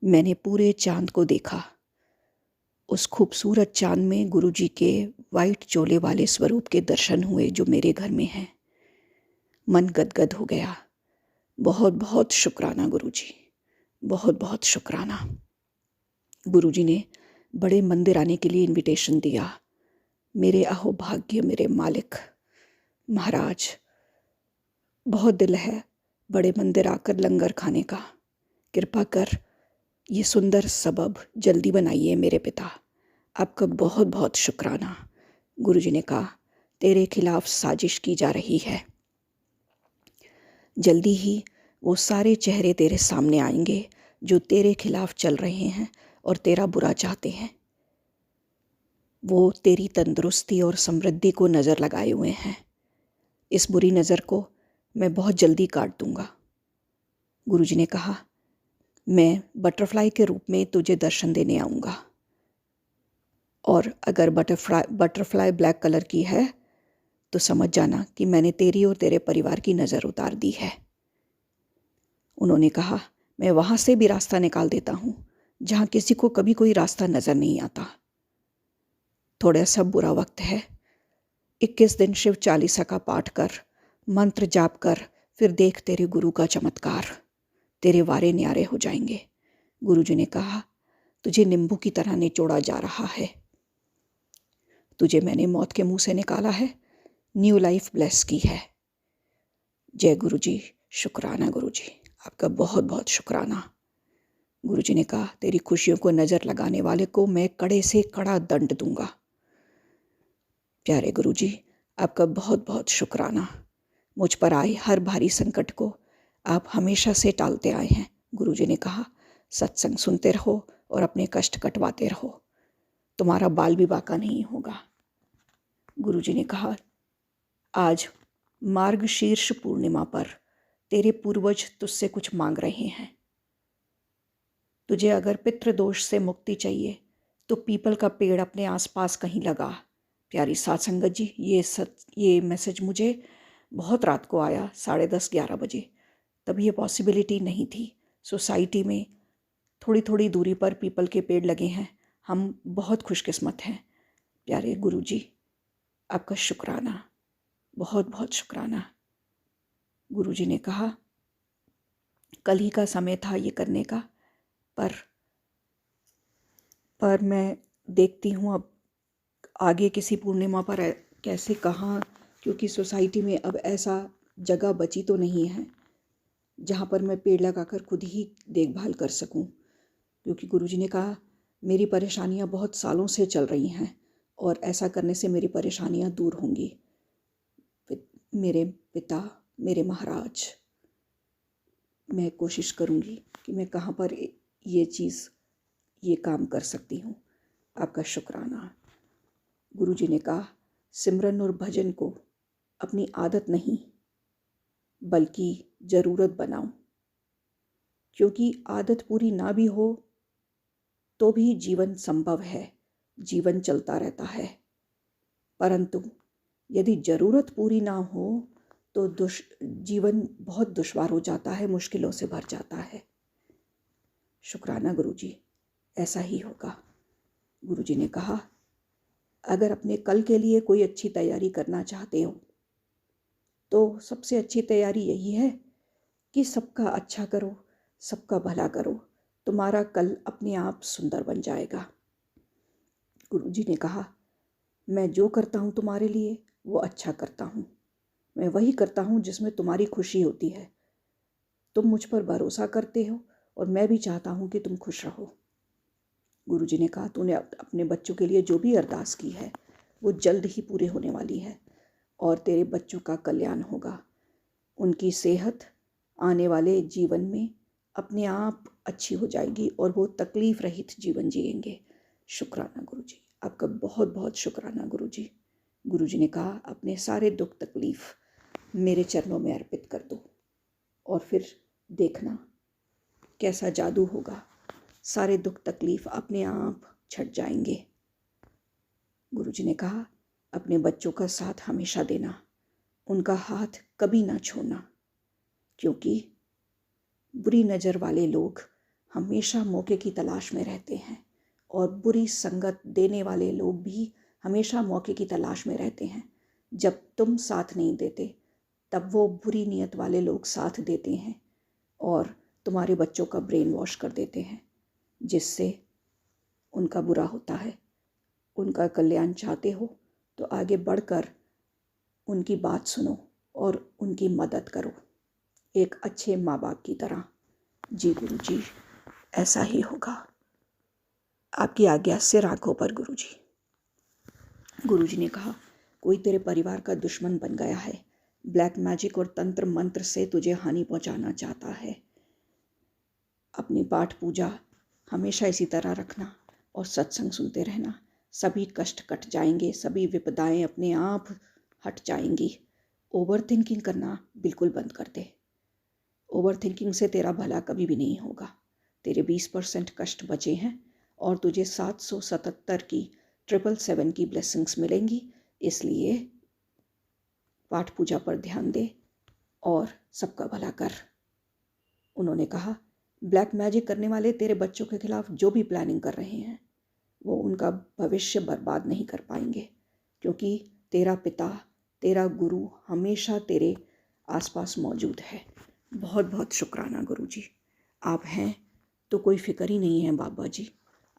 मैंने पूरे चांद को देखा। उस खूबसूरत चांद में गुरु जी के वाइट चोले वाले स्वरूप के दर्शन हुए जो मेरे घर में हैं। मन गदगद हो गया। बहुत बहुत शुक्राना गुरु जी, बहुत बहुत शुक्राना। गुरु जी ने बड़े मंदिर आने के लिए इनविटेशन दिया। मेरे अहोभाग्य, मेरे मालिक महाराज, बहुत दिल है बड़े मंदिर आकर लंगर खाने का। कृपा कर ये सुंदर सबब जल्दी बनाइए मेरे पिता। आपका बहुत बहुत शुक्राना। गुरु जी ने कहा, तेरे खिलाफ साजिश की जा रही है। जल्दी ही वो सारे चेहरे तेरे सामने आएंगे जो तेरे खिलाफ चल रहे हैं और तेरा बुरा चाहते हैं। वो तेरी तंदुरुस्ती और समृद्धि को नज़र लगाए हुए हैं। इस बुरी नज़र को मैं बहुत जल्दी काट दूंगा। गुरुजी ने कहा, मैं बटरफ्लाई के रूप में तुझे दर्शन देने आऊँगा, और अगर बटरफ्लाई ब्लैक कलर की है तो समझ जाना कि मैंने तेरी और तेरे परिवार की नज़र उतार दी है। उन्होंने कहा, मैं वहाँ से भी रास्ता निकाल देता हूँ जहाँ किसी को कभी कोई रास्ता नज़र नहीं आता। थोड़ा सा बुरा वक्त है। 21 दिन शिव चालीसा का पाठ कर, मंत्र जाप कर, फिर देख तेरे गुरु का चमत्कार। तेरे वारे न्यारे हो जाएंगे। गुरुजी ने कहा, तुझे नींबू की तरह निचोड़ा जा रहा है। तुझे मैंने मौत के मुंह से निकाला है, न्यू लाइफ ब्लेस की है। जय गुरु जी, शुक्राना गुरु जी, आपका बहुत बहुत शुक्राना। गुरु जी ने कहा, तेरी खुशियों को नज़र लगाने वाले को मैं कड़े से कड़ा दंड दूंगा। प्यारे गुरु जी, आपका बहुत बहुत शुक्राना। मुझ पर आए हर भारी संकट को आप हमेशा से टालते आए हैं। गुरु जी ने कहा, सत्संग सुनते रहो और अपने कष्ट कटवाते रहो, तुम्हारा बाल भी बाका नहीं होगा। गुरु जी ने कहा, आज मार्गशीर्ष पूर्णिमा पर तेरे पूर्वज तुझसे कुछ मांग रहे हैं। तुझे अगर पितृदोष से मुक्ति चाहिए तो पीपल का पेड़ अपने आसपास कहीं लगा। प्यारी साध संगत जी, ये मैसेज मुझे बहुत रात को आया, 10:30-11 बजे। तब ये पॉसिबिलिटी नहीं थी। सोसाइटी में थोड़ी थोड़ी दूरी पर पीपल के पेड़ लगे हैं। हम बहुत खुशकिस्मत हैं। प्यारे गुरुजी, आपका शुक्राना, बहुत बहुत शुक्राना। गुरुजी ने कहा कल ही का समय था ये करने का, पर मैं देखती हूँ अब आगे किसी पूर्णिमा पर कैसे कहाँ, क्योंकि सोसाइटी में अब ऐसा जगह बची तो नहीं है जहाँ पर मैं पेड़ लगाकर खुद ही देखभाल कर सकूं। क्योंकि गुरुजी ने कहा मेरी परेशानियाँ बहुत सालों से चल रही हैं और ऐसा करने से मेरी परेशानियाँ दूर होंगी। मेरे पिता, मेरे महाराज, मैं कोशिश करूँगी कि मैं कहाँ पर ये काम कर सकती हूँ। आपका शुक्राना। गुरुजी ने कहा सिमरन और भजन को अपनी आदत नहीं बल्कि ज़रूरत बनाओ, क्योंकि आदत पूरी ना भी हो तो भी जीवन संभव है, जीवन चलता रहता है। परंतु यदि ज़रूरत पूरी ना हो तो जीवन बहुत दुश्वार हो जाता है, मुश्किलों से भर जाता है। शुक्राना गुरुजी, ऐसा ही होगा। गुरुजी ने कहा अगर अपने कल के लिए कोई अच्छी तैयारी करना चाहते हो तो सबसे अच्छी तैयारी यही है कि सबका अच्छा करो, सबका भला करो, तुम्हारा कल अपने आप सुंदर बन जाएगा। गुरुजी ने कहा मैं जो करता हूँ तुम्हारे लिए वो अच्छा करता हूँ। मैं वही करता हूँ जिसमें तुम्हारी खुशी होती है। तुम मुझ पर भरोसा करते हो और मैं भी चाहता हूँ कि तुम खुश रहो। गुरुजी ने कहा तूने अपने बच्चों के लिए जो भी अरदास की है वो जल्द ही पूरी होने वाली है और तेरे बच्चों का कल्याण होगा। उनकी सेहत आने वाले जीवन में अपने आप अच्छी हो जाएगी और वो तकलीफ़ रहित जीवन जिएंगे। शुक्राना गुरुजी, आपका बहुत बहुत शुक्राना गुरुजी। गुरुजी ने कहा अपने सारे दुख तकलीफ़ मेरे चरणों में अर्पित कर दो और फिर देखना कैसा जादू होगा। सारे दुख तकलीफ़ अपने आप छट जाएंगे। गुरुजी ने कहा अपने बच्चों का साथ हमेशा देना, उनका हाथ कभी ना छोड़ना, क्योंकि बुरी नज़र वाले लोग हमेशा मौके की तलाश में रहते हैं और बुरी संगत देने वाले लोग भी हमेशा मौके की तलाश में रहते हैं। जब तुम साथ नहीं देते तब वो बुरी नीयत वाले लोग साथ देते हैं और तुम्हारे बच्चों का ब्रेन वॉश कर देते हैं, जिससे उनका बुरा होता है। उनका कल्याण चाहते हो तो आगे बढ़कर उनकी बात सुनो और उनकी मदद करो, एक अच्छे माँ बाप की तरह। जी गुरुजी, ऐसा ही होगा। आपकी आज्ञा सिर आंखों पर गुरुजी। गुरुजी ने कहा कोई तेरे परिवार का दुश्मन बन गया है, ब्लैक मैजिक और तंत्र मंत्र से तुझे हानि पहुंचाना चाहता है। अपनी पाठ पूजा हमेशा इसी तरह रखना और सत्संग सुनते रहना। सभी कष्ट कट जाएंगे, सभी विपदाएं अपने आप हट जाएंगी। ओवर थिंकिंग करना बिल्कुल बंद कर दे। ओवर थिंकिंग से तेरा भला कभी भी नहीं होगा। तेरे 20% कष्ट बचे हैं और तुझे 777 की 777 की ब्लेसिंग्स मिलेंगी। इसलिए पाठ पूजा पर ध्यान दे और सबका भला कर। उन्होंने कहा ब्लैक मैजिक करने वाले तेरे बच्चों के खिलाफ जो भी प्लानिंग कर रहे हैं वो उनका भविष्य बर्बाद नहीं कर पाएंगे, क्योंकि तेरा पिता, तेरा गुरु हमेशा तेरे आसपास मौजूद है। बहुत बहुत शुक्राना गुरुजी। आप हैं तो कोई फिक्र ही नहीं है बाबा जी।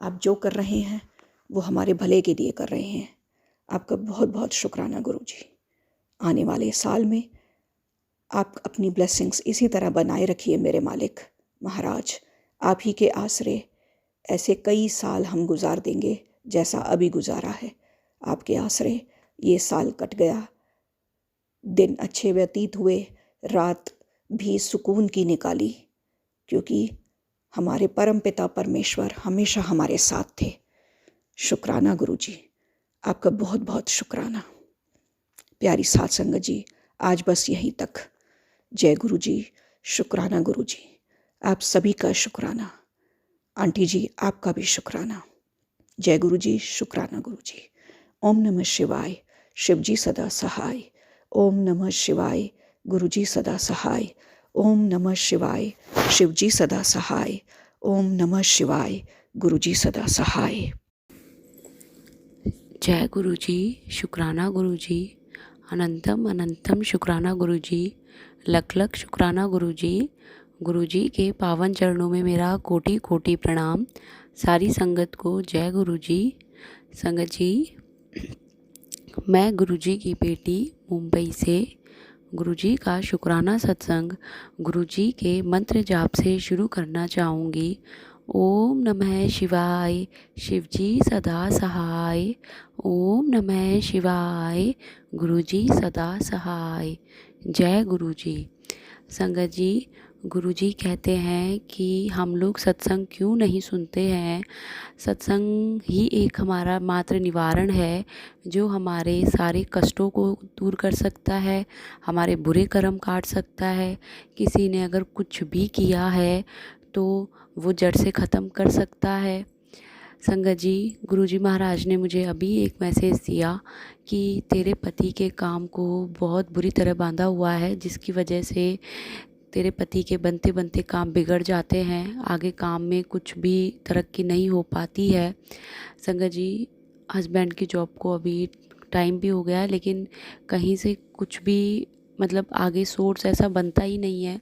आप जो कर रहे हैं वो हमारे भले के लिए कर रहे हैं। आपका बहुत बहुत शुक्राना गुरुजी। आने वाले साल में आप अपनी ब्लेसिंग्स इसी तरह बनाए रखिए मेरे मालिक महाराज। आप ही के आसरे ऐसे कई साल हम गुजार देंगे जैसा अभी गुजारा है। आपके आसरे ये साल कट गया, दिन अच्छे व्यतीत हुए, रात भी सुकून की निकाली, क्योंकि हमारे परम पिता परमेश्वर हमेशा हमारे साथ थे। शुक्राना गुरुजी, आपका बहुत बहुत शुक्राना। प्यारी साथ संगत जी, आज बस यहीं तक। जय गुरुजी, शुक्राना गुरुजी, आप सभी का शुक्राना। आंटी जी आपका भी शुक्राना। जय गुरुजी, शुक्राना गुरुजी। ओम नमः शिवाय, शिवजी सदा सहाय। ओम नमः शिवाय, गुरुजी सदा सहाय। ओम नमः शिवाय, शिवजी सदा सहाय। ओम नमः शिवाय, गुरुजी सदा सहाय। जय गुरुजी, शुक्राना गुरुजी, अनंतम अनंतम शुक्राना गुरुजी, लख लख शुक्राना गुरुजी। गुरुजी के पावन चरणों में मेरा कोटि कोटि प्रणाम। सारी संगत को जय गुरुजी। संगत जी, मैं गुरुजी की बेटी मुंबई से गुरुजी का शुक्राना सत्संग गुरुजी के मंत्र जाप से शुरू करना चाहूँगी। ओम नमः शिवाय, शिवजी सदा सहाय। ओम नमः शिवाय, गुरुजी सदा सहाय। जय गुरुजी। संगत जी, गुरुजी कहते हैं कि हम लोग सत्संग क्यों नहीं सुनते हैं। सत्संग ही एक हमारा मात्र निवारण है जो हमारे सारे कष्टों को दूर कर सकता है, हमारे बुरे कर्म काट सकता है। किसी ने अगर कुछ भी किया है तो वो जड़ से ख़त्म कर सकता है। संगत जी, गुरुजी महाराज ने मुझे अभी एक मैसेज दिया कि तेरे पति के काम को बहुत बुरी तरह बांधा हुआ है, जिसकी वजह से तेरे पति के बनते बनते काम बिगड़ जाते हैं, आगे काम में कुछ भी तरक्की नहीं हो पाती है। संगत जी, हस्बैंड की जॉब को अभी टाइम भी हो गया है, लेकिन कहीं से कुछ भी मतलब आगे सोर्स ऐसा बनता ही नहीं है।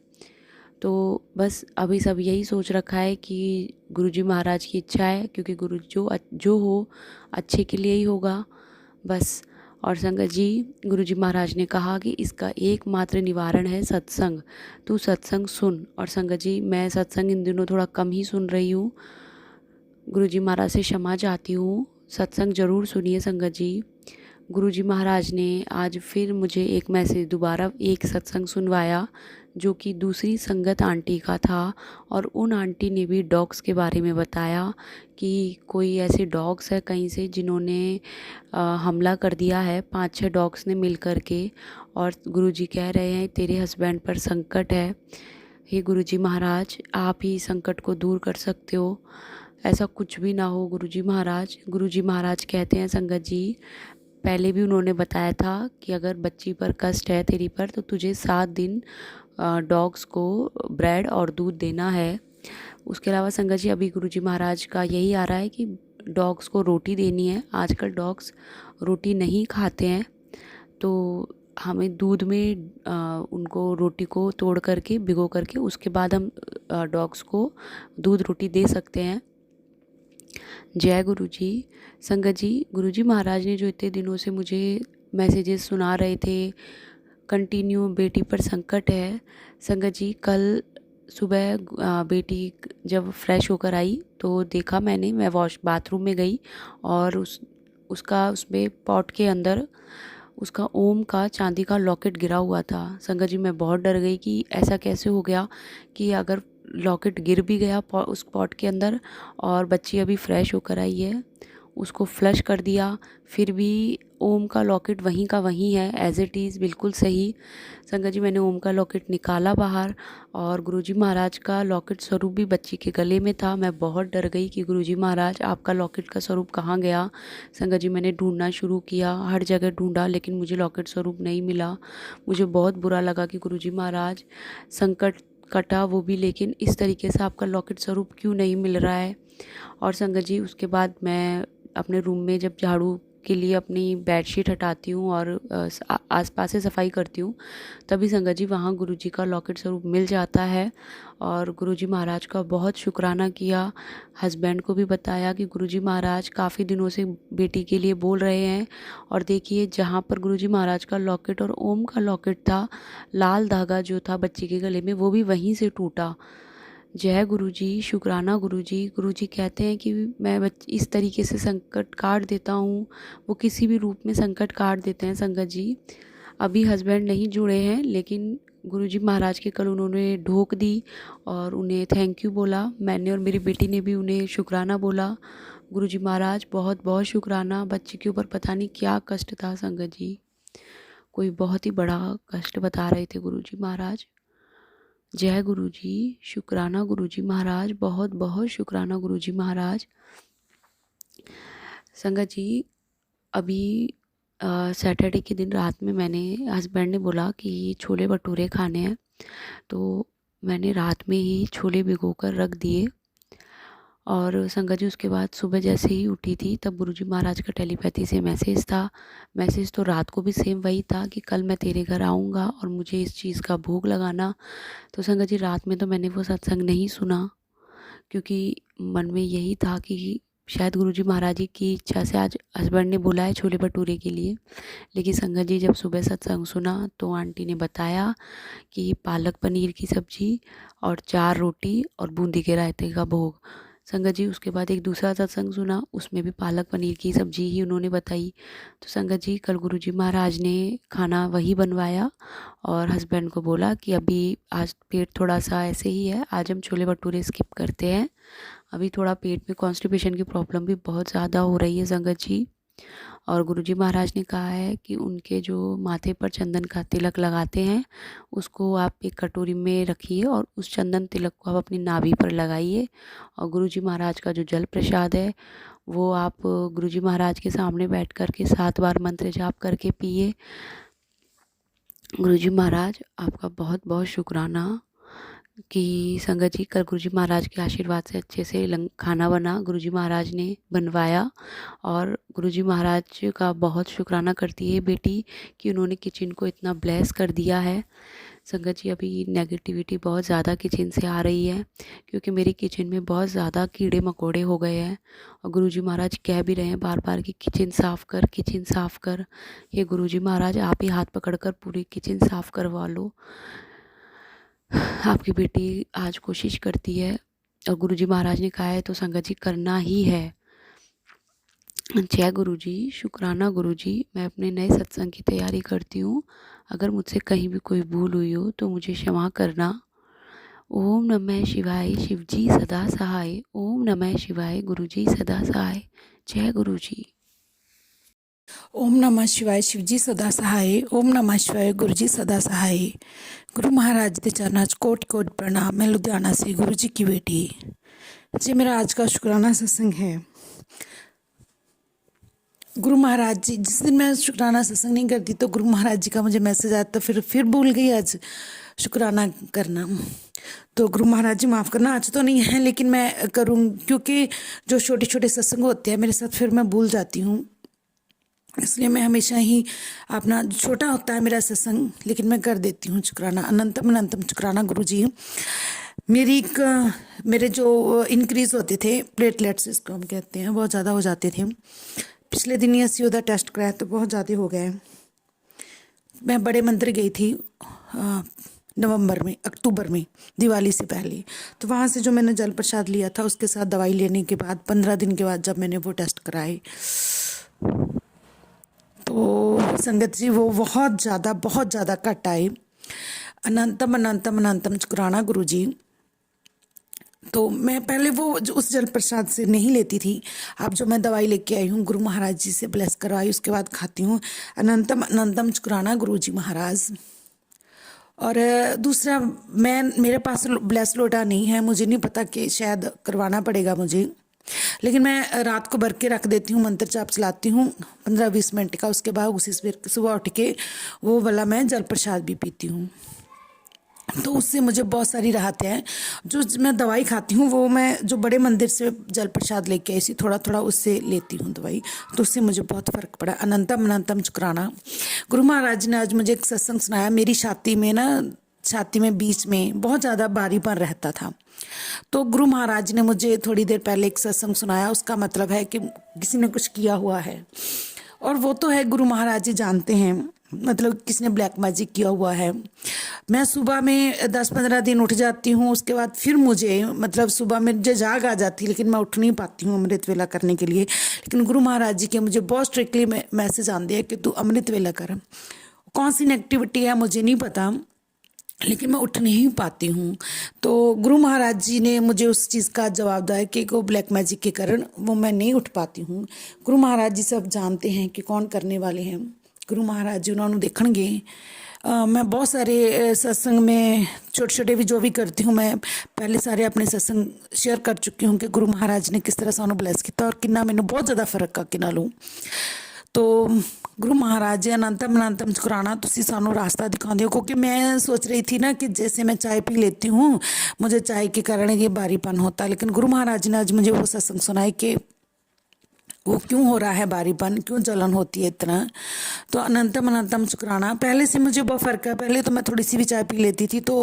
तो बस अभी सब यही सोच रखा है कि गुरुजी महाराज की इच्छा है, क्योंकि गुरु जो हो अच्छे के लिए ही होगा बस। और संगत जी, गुरुजी महाराज ने कहा कि इसका एकमात्र निवारण है सत्संग। तू सत्संग सुन। और संगत जी, मैं सत्संग इन दिनों थोड़ा कम ही सुन रही हूँ। गुरुजी महाराज से क्षमा चाहती हूँ। सत्संग ज़रूर सुनिए संगत जी। गुरुजी महाराज ने आज फिर मुझे एक मैसेज दोबारा एक सत्संग सुनवाया, जो कि दूसरी संगत आंटी का था। और उन आंटी ने भी डॉग्स के बारे में बताया कि कोई ऐसे डॉग्स है कहीं से जिन्होंने हमला कर दिया है, 5-6 डॉग्स ने मिल कर के। और गुरुजी कह रहे हैं तेरे हस्बैंड पर संकट है। हे गुरुजी महाराज, आप ही संकट को दूर कर सकते हो। ऐसा कुछ भी ना हो गुरुजी महाराज। गुरुजी महाराज कहते हैं संगत जी, पहले भी उन्होंने बताया था कि अगर बच्ची पर कष्ट है तेरी पर, तो तुझे 7 दिन डॉग्स को ब्रेड और दूध देना है। उसके अलावा संगत जी, अभी गुरुजी महाराज का यही आ रहा है कि डॉग्स को रोटी देनी है। आजकल डॉग्स रोटी नहीं खाते हैं, तो हमें दूध में उनको रोटी को तोड़ करके भिगो करके उसके बाद हम डॉग्स को दूध रोटी दे सकते हैं। जय गुरुजी। संगत जी, गुरुजी महाराज ने जो इतने दिनों से मुझे मैसेजेस सुना रहे थे, कंटिन्यू बेटी पर संकट है। संगत जी, कल सुबह बेटी जब फ्रेश होकर आई तो देखा मैंने, मैं बाथरूम में गई और उसका उसमें पॉट के अंदर उसका ओम का चांदी का लॉकेट गिरा हुआ था। संगत जी, मैं बहुत डर गई कि ऐसा कैसे हो गया कि अगर लॉकेट गिर भी गया उस पॉट के अंदर और बच्ची अभी फ्रेश होकर आई है, उसको फ्लश कर दिया, फिर भी ओम का लॉकेट वहीं का वहीं है, एज इट इज़ बिल्कुल सही। संगत जी, मैंने ओम का लॉकेट निकाला बाहर और गुरुजी महाराज का लॉकेट स्वरूप भी बच्ची के गले में था। मैं बहुत डर गई कि गुरुजी महाराज, आपका लॉकेट का स्वरूप कहाँ गया। संगत जी, मैंने ढूंढना शुरू किया, हर जगह ढूंढा, लेकिन मुझे लॉकेट स्वरूप नहीं मिला। मुझे बहुत बुरा लगा कि गुरुजी महाराज, संकट कटा वो भी, लेकिन इस तरीके से आपका लॉकेट स्वरूप क्यों नहीं मिल रहा है। और संगत जी, उसके बाद मैं अपने रूम में जब झाड़ू के लिए अपनी बेडशीट हटाती हूँ और आसपास से सफाई करती हूँ, तभी संगत जी वहाँ गुरुजी का लॉकेट स्वरूप मिल जाता है। और गुरुजी महाराज का बहुत शुक्राना किया। हस्बैंड को भी बताया कि गुरुजी महाराज काफ़ी दिनों से बेटी के लिए बोल रहे हैं। और देखिए, जहाँ पर गुरुजी महाराज का लॉकेट और ओम का लॉकेट था, लाल धागा जो था बच्ची के गले में, वो भी वहीं से टूटा। जय गुरुजी, शुक्राना गुरुजी। गुरुजी कहते हैं कि मैं इस तरीके से संकट काट देता हूँ, वो किसी भी रूप में संकट काट देते हैं। संगत जी, अभी हस्बैंड नहीं जुड़े हैं, लेकिन गुरुजी महाराज के कल उन्होंने ढोक दी और उन्हें थैंक यू बोला। मैंने और मेरी बेटी ने भी उन्हें शुक्राना बोला। गुरुजी महाराज, बहुत बहुत शुक्राना। बच्ची के ऊपर पता नहीं क्या कष्ट था संगत जी, कोई बहुत ही बड़ा कष्ट बता रहे थे गुरुजी महाराज। जय गुरुजी, शुक्राना गुरुजी महाराज, बहुत बहुत शुक्राना गुरुजी महाराज। संगत जी, अभी सैटरडे के दिन रात में मैंने हस्बैंड ने बोला कि छोले भटूरे खाने हैं, तो मैंने रात में ही छोले भिगो कर रख दिए। और संगत जी उसके बाद सुबह जैसे ही उठी थी तब गुरुजी महाराज का टेलीपैथी से मैसेज था। मैसेज तो रात को भी सेम वही था कि कल मैं तेरे घर आऊँगा और मुझे इस चीज़ का भोग लगाना। तो संगत जी रात में तो मैंने वो सत्संग नहीं सुना, क्योंकि मन में यही था कि शायद गुरुजी महाराज जी की इच्छा से आज हस्बैंड ने बोला है छोले भटूरे के लिए। लेकिन संगत जी जब सुबह सत्संग सुना तो आंटी ने बताया कि पालक पनीर की सब्ज़ी और 4 रोटी और बूंदी के रायते का भोग। संगत जी उसके बाद एक दूसरा सत्संग सुना, उसमें भी पालक पनीर की सब्ज़ी ही उन्होंने बताई। तो संगत जी कल गुरुजी महाराज ने खाना वही बनवाया और हस्बैंड को बोला कि अभी आज पेट थोड़ा सा ऐसे ही है, आज हम छोले भटूरे स्किप करते हैं। अभी थोड़ा पेट में कॉन्स्टिपेशन की प्रॉब्लम भी बहुत ज़्यादा हो रही है संगत जी। और गुरुजी महाराज ने कहा है कि उनके जो माथे पर चंदन का तिलक लगाते हैं उसको आप एक कटोरी में रखिए और उस चंदन तिलक को आप अपनी नाभि पर लगाइए। और गुरुजी महाराज का जो जल प्रसाद है वो आप गुरुजी महाराज के सामने बैठ कर के 7 बार मंत्र जाप करके पिए। गुरुजी महाराज आपका बहुत बहुत शुक्राना कि संगत जी कल गुरुजी महाराज के आशीर्वाद से अच्छे से खाना बना, गुरुजी महाराज ने बनवाया। और गुरुजी महाराज का बहुत शुक्राना करती है बेटी कि उन्होंने किचन को इतना ब्लेस कर दिया है। संगत जी अभी नेगेटिविटी बहुत ज़्यादा किचन से आ रही है, क्योंकि मेरी किचन में बहुत ज़्यादा कीड़े मकोड़े हो गए हैं। और गुरुजी महाराज कह भी रहे हैं बार बार कि किचन साफ़ कर, किचन साफ़ कर। ये गुरुजी महाराज आप ही हाथ पकड़कर पूरी किचन साफ़ करवा लो। आपकी बेटी आज कोशिश करती है और गुरुजी महाराज ने कहा है तो संगत जी करना ही है। जय गुरुजी, शुक्राना गुरुजी। मैं अपने नए सत्संग की तैयारी करती हूँ, अगर मुझसे कहीं भी कोई भूल हुई हो तो मुझे क्षमा करना। ओम नमः शिवाय, शिवजी सदा सहाय। ओम नमः शिवाय, गुरुजी सदा सहाय। जय गुरुजी। ओम नमः शिवाय, शिवजी सदा सहाय। ओम नमः शिवाय, गुरुजी सदा सहाय। गुरु महाराज के चरणों च कोटि कोटि प्रणाम। मैं लुधियाना से गुरु जी की बेटी जी। मेरा आज का शुक्राना सत्संग है। गुरु महाराज जी, जिस दिन मैं शुक्राना सत्संग नहीं करती तो गुरु महाराज जी का मुझे मैसेज आता, फिर भूल गई आज शुक्राना करना। तो गुरु महाराज जी माफ़ करना, आज तो नहीं है लेकिन मैं करूँ, क्योंकि जो छोटे छोटे सत्संग होते हैं मेरे साथ फिर मैं भूल जाती हूँ, इसलिए मैं हमेशा ही अपना छोटा होता है मेरा सत्संग लेकिन मैं कर देती हूँ शुक्राना। अनंतम अनंतम शुक्राना गुरु जी। मेरे जो इंक्रीज़ होते थे प्लेटलेट्स, इसको हम कहते हैं, बहुत ज़्यादा हो जाते थे। पिछले दिन ही अस्योदा टेस्ट कराया तो बहुत ज़्यादा हो गए। मैं बड़े मंदिर गई थी अक्टूबर में, दिवाली से पहले। तो वहाँ से जो मैंने जल प्रसाद लिया था उसके साथ दवाई लेने के बाद 15 दिन के बाद जब मैंने वो टेस्ट कराए तो संगत जी वो बहुत ज़्यादा कट आए। अनंतम अनंतम अनंतम शुक्राना गुरु जी। तो मैं पहले वो उस जल प्रसाद से नहीं लेती थी। अब जो मैं दवाई लेके आई हूँ गुरु महाराज जी से ब्लेस करवाई, उसके बाद खाती हूँ। अनंतम अनंतम शुक्राना गुरु जी महाराज। और दूसरा, मेरे पास ब्लेस लोटा नहीं है, मुझे नहीं पता कि शायद करवाना पड़ेगा मुझे, लेकिन मैं रात को भर के रख देती हूँ, मंत्र जाप चलाती हूँ 15-20 मिनट का। उसके बाद उसी सुबह उठ के वो वाला मैं जल प्रसाद भी पीती हूँ। तो उससे मुझे बहुत सारी राहत है। जो मैं दवाई खाती हूँ वो मैं जो बड़े मंदिर से जल प्रसाद लेके आई थी, थोड़ा थोड़ा उससे लेती हूँ दवाई, तो उससे मुझे बहुत फ़र्क पड़ा। अनंतम अनंतम शुक्राना। गुरु महाराज ने आज मुझे एक सत्संग सुनाया। मेरी छाती में बीच में बहुत ज़्यादा भारीपन रहता था, तो गुरु महाराज ने मुझे थोड़ी देर पहले एक सत्संग सुनाया। उसका मतलब है कि किसी ने कुछ किया हुआ है, और वो तो है गुरु महाराज जी जानते हैं, मतलब किसने ब्लैक मैजिक किया हुआ है। मैं सुबह में 10-15 दिन उठ जाती हूँ, उसके बाद फिर मुझे सुबह में मुझे जाग आ जाती है, लेकिन मैं उठ नहीं पाती हूँ अमृत वेला करने के लिए। लेकिन गुरु महाराज जी के मुझे बहुत स्ट्रिक्टली मैसेज आते हैं कि तू अमृत वेला कर। कौन सी नेगेटिविटी है मुझे नहीं पता, लेकिन मैं उठ नहीं पाती हूँ। तो गुरु महाराज जी ने मुझे उस चीज़ का जवाब दिया कि वो ब्लैक मैजिक के कारण वो मैं नहीं उठ पाती हूँ। गुरु महाराज जी सब जानते हैं कि कौन करने वाले हैं। गुरु महाराज जी उन्होंने देखणगे। मैं बहुत सारे सत्संग में छोटे भी जो भी करती हूँ, मैं पहले सारे अपने सत्संग शेयर कर चुकी हूँ कि गुरु महाराज ने किस तरह सानू ब्लैस किया और कितना मैंने बहुत ज़्यादा फर्क आ किना लूँ। तो ਗੁਰੂ ਮਹਾਰਾਜ ਜੀ अनंतम अनंतम शुकराना तुसी सानू रास्ता दिखाते हो, क्योंकि मैं सोच रही थी ना कि जैसे मैं चाय पी लेती हूँ मुझे चाय के कारण ये बारीपन होता है, लेकिन गुरु महाराज ने आज मुझे वो सत्संग सुनाई कि वो क्यों हो रहा है बारीपन, क्यों जलन होती है इतना। तो अनंतम अनंतम शुकराना। पहले से मुझे बहुत फ़र्क है, पहले तो मैं थोड़ी सी भी चाय पी लेती थी तो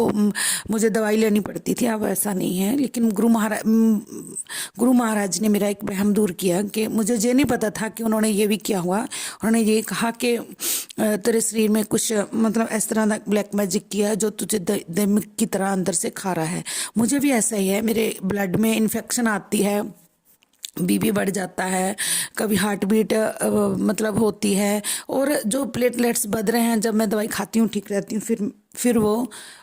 मुझे दवाई लेनी पड़ती थी, अब ऐसा नहीं है। लेकिन गुरु महाराज ने मेरा एक वहम दूर किया कि मुझे ये नहीं पता था कि उन्होंने ये भी किया हुआ। उन्होंने ये कहा कि तेरे शरीर में कुछ मतलब इस तरह का ब्लैक मैजिक किया है जो तुझे दमिक की तरह अंदर से खा रहा है। मुझे भी ऐसा ही है, मेरे ब्लड में इन्फेक्शन आती है, बीपी बढ़ जाता है, कभी हार्ट बीट मतलब होती है, और जो प्लेटलेट्स बढ़ रहे हैं जब मैं दवाई खाती हूँ ठीक रहती हूँ, फिर वो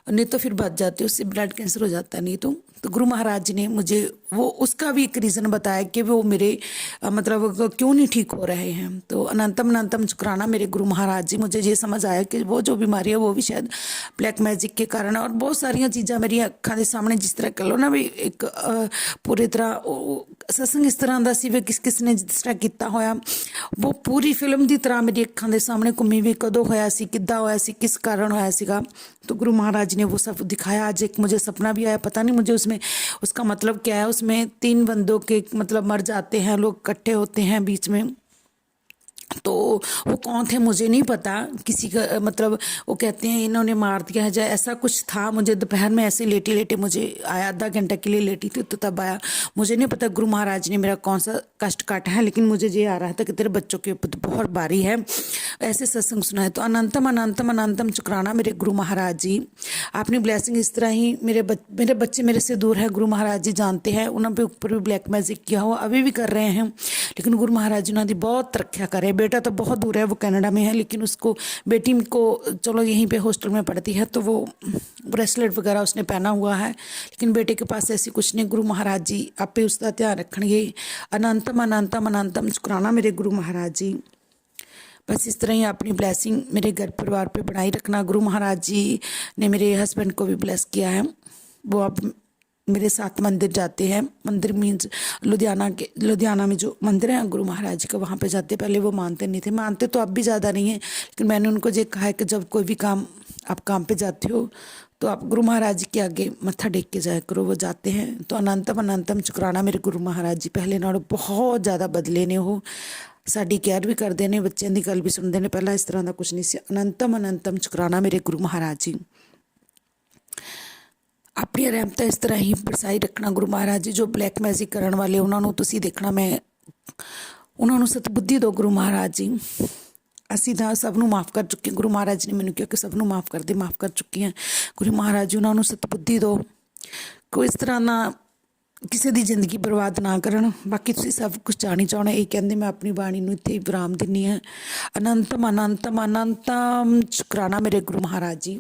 नहीं तो फिर बढ़ जाती है, उससे ब्लड कैंसर हो जाता है। नहीं तो गुरु महाराज जी ने मुझे वो उसका भी एक रीज़न बताया कि वो मेरे मतलब क्यों नहीं ठीक हो रहे हैं। तो अनंतम अनंतम शुकराना मेरे गुरु महाराज जी। मुझे ये समझ आया कि वो जो बीमारी है वो भी शायद ब्लैक मैजिक के कारण है। और बहुत सारिया चीज़ां मेरी अखां के सामने जिस तरह कह लो ना भी एक पूरी तरह सत्संग इस तरह का सी भी किस ने जिस तरह किया होया, वो पूरी फिल्म की तरह मेरी अखां के सामने घूमी भी कदों होया सी, किद्दां होया सी, किस कारण होया सीगा। तो गुरु महाराज ने वो सब दिखाया। आज एक मुझे सपना भी आया, पता नहीं मुझे उसमें उसका मतलब क्या है। उसमें 3 बंदों के मतलब मर जाते हैं, लोग इकट्ठे होते हैं बीच में, तो वो कौन थे मुझे नहीं पता, किसी का मतलब वो कहते हैं इन्होंने मार दिया है, ऐसा कुछ था। मुझे दोपहर में ऐसे लेटे लेटे मुझे आया, आधा घंटा के लिए लेटी थी तो तब आया। मुझे नहीं पता गुरु महाराज ने मेरा कौन सा कष्ट काटा है, लेकिन मुझे ये आ रहा था कि तेरे बच्चों के ऊपर तो बहुत भारी है, ऐसे सत्संग सुना है। तो अनंतम अनंतम अनंतम शुकराना मेरे गुरु महाराज जी। आपने ब्लेसिंग इस तरह ही मेरे बच्चे मेरे से दूर है, गुरु महाराज जी जानते हैं, उन्होंने ऊपर भी ब्लैक मैजिक किया हुआ, अभी भी कर रहे हैं, लेकिन गुरु महाराज जी उन्होंने बहुत रक्षा करे। बेटा तो बहुत दूर है, वो कनाडा में है, लेकिन उसको बेटी को चलो यहीं पे हॉस्टल में पढ़ती है तो वो ब्रेसलेट वगैरह उसने पहना हुआ है, लेकिन बेटे के पास ऐसी कुछ नहीं। गुरु महाराज जी आपे उसका ध्यान रखणगे। अनंतम अनंतम अनंतम शुकराना मेरे गुरु महाराज जी। बस इस तरह ही अपनी ब्लेसिंग मेरे घर परिवार पे बनाई रखना। गुरु महाराज जी ने मेरे हस्बैंड को भी ब्लेस किया है, वो अब मेरे साथ मंदिर जाते हैं। मंदिर मीन्स लुधियाना में जो मंदिर है गुरु महाराज जी का, वहाँ पे जाते। पहले वो मानते नहीं थे, मानते तो अब भी ज़्यादा नहीं है, लेकिन मैंने उनको ये कहा है कि जब कोई भी काम आप काम पे जाते हो तो आप गुरु महाराज जी के आगे मत्था टेक के जाया करो। वो जाते हैं। तो अनंतम अनंतम शुकराना मेरे गुरु महाराज जी। पहले नालों बहुत ज़्यादा बदले ने, वो साडी केयर भी करते हैं, बच्चों की गल भी सुनते हैं। पहला इस तरह का कुछ नहीं सी। अनंतम अनंतम शुकराना मेरे गुरु महाराज जी। अपनी रहमत इस तरह ही बरसाई रखना गुरु महाराज जी। जो ब्लैक मैजिक करने वाले उन्होंने तुसी देखना, मैं उन्होंने सतबुद्धि दो गुरु महाराज जी। असी तो सबनों माफ़ कर चुके, गुरु महाराज ने मैंने कहा कि सबनों माफ़ कर दे, माफ़ कर चुकी हैं। गुरु महाराज जी उन्होंने सतबुद्धि दो, कोई इस तरह ना किसी की जिंदगी बर्बाद ना करन। बाकी तुसीं सब कुछ जानी चाहना, ये कहते मैं अपनी बाणी नूं इत्थे ही विराम दिन्नी है। अनंतम अनंतम अनंतम शुकराना मेरे गुरु महाराज जी।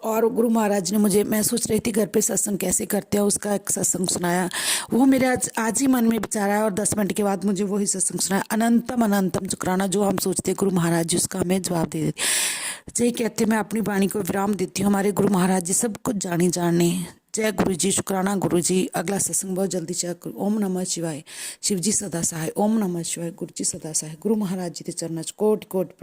और गुरु महाराज ने मुझे, मैं सोच रही थी घर पे सत्संग कैसे करते हैं, उसका एक सत्संग सुनाया। वो मेरे आज ही मन में विचार आया और 10 मिनट के बाद मुझे वही सत्संग सुनाया। अनंतम अनंतम शुकराना। जो हम सोचते हैं गुरु महाराज जी उसका हमें जवाब दे देते। यही कहते मैं अपनी वाणी को विराम देती हूँ। हमारे गुरु महाराज जी सब कुछ जाने। जय गुरु जी, शुकराना गुरु जी। अगला सत्संग बहुत जल्दी चेक करो। ओम नमः शिवाय। शिव जी सदा सहाय। ओम नमः शिवाय। गुरु जी सदा सहाय। गुरु महाराज जी के चरणों च कोटि कोटि